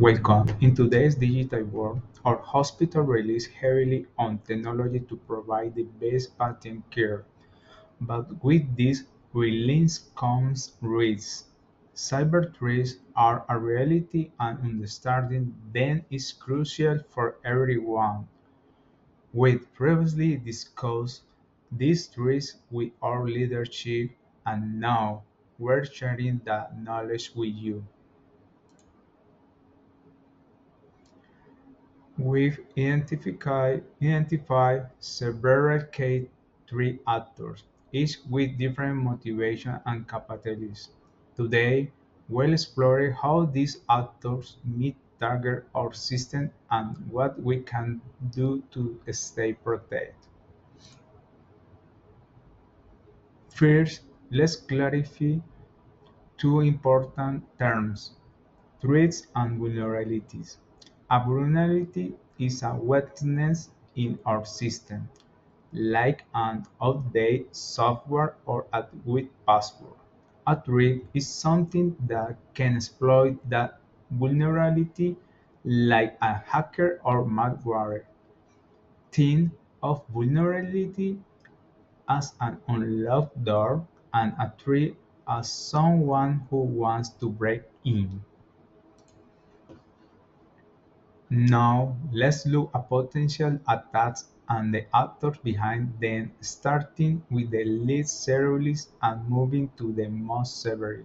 Welcome. In today's digital world, our hospital relies heavily on technology to provide the best patient care. But with this reliance comes risks. Cyber threats are a reality and understanding them is crucial for everyone. We previously discussed these threats with our leadership and now we're sharing that knowledge with you. We've identified several key three actors, each with different motivation and capabilities. Today, we'll explore how these actors meet target our system and what we can do to stay protected. First, let's clarify two important terms: threats and vulnerabilities. A vulnerability is a weakness in our system, like an outdated software or a weak password. A threat is something that can exploit that vulnerability, like a hacker or malware. Think of vulnerability as an unlocked door and a threat as someone who wants to break in. Now let's look at potential attacks and the actors behind them, starting with the least serious and moving to the most severe.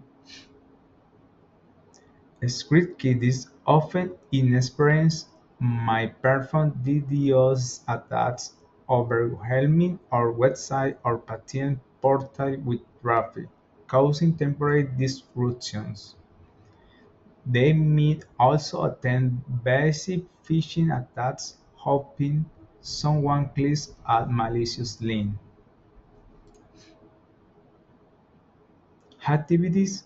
Script kiddies, often inexperienced, might perform DDoS attacks, overwhelming our website or patient portal with traffic, causing temporary disruptions. They might also attempt basic phishing attacks, hoping someone clicks a malicious link. Activities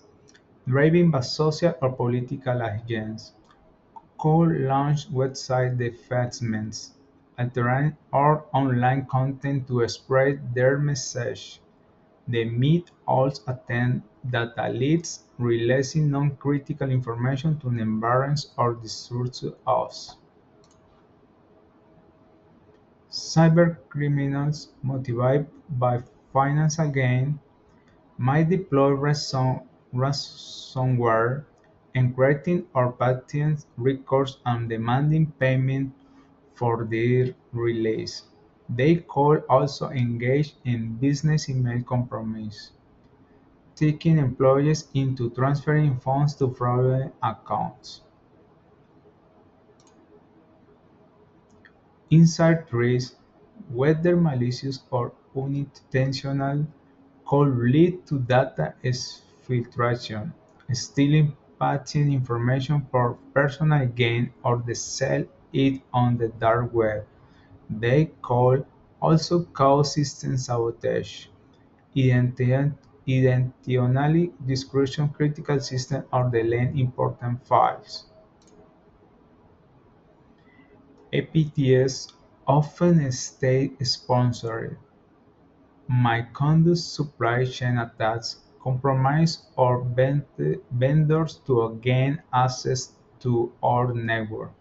driven by social or political agents could launch website defacements, altering our online content to spread their message. They might also attempt data leaks, releasing non-critical information to embarrass or disrupt us. Cybercriminals, motivated by financial gain, might deploy ransomware, encrypting our patient records and demanding payment for their release. They could also engage in business email compromise, tricking employees into transferring funds to fraudulent accounts. Inside threats, whether malicious or unintentional, could lead to data exfiltration, stealing patient information for personal gain or the sell it on the dark web. They could also cause system sabotage, intentionally disrupting critical systems or delaying important files. APTs, often state-sponsored, might conduct supply chain attacks, compromise our vendors to gain access to our network.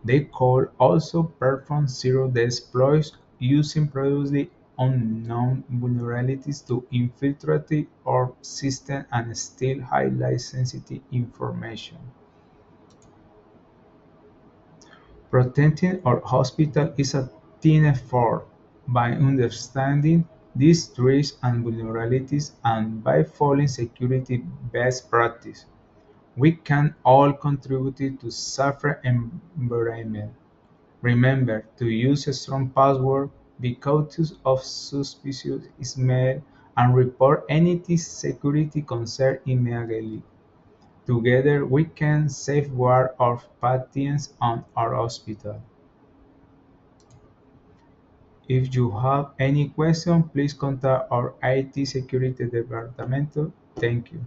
They could also perform zero-day exploits using previously unknown vulnerabilities to infiltrate our system and steal highly sensitive information. Protecting our hospital is a team effort. By understanding these threats and vulnerabilities and by following security best practices, we can all contribute to safer environment. Remember to use a strong password, be cautious of suspicious email, and report any security concern immediately. Together we can safeguard our patients and our hospital. If you have any question, please contact our IT security department. Thank you.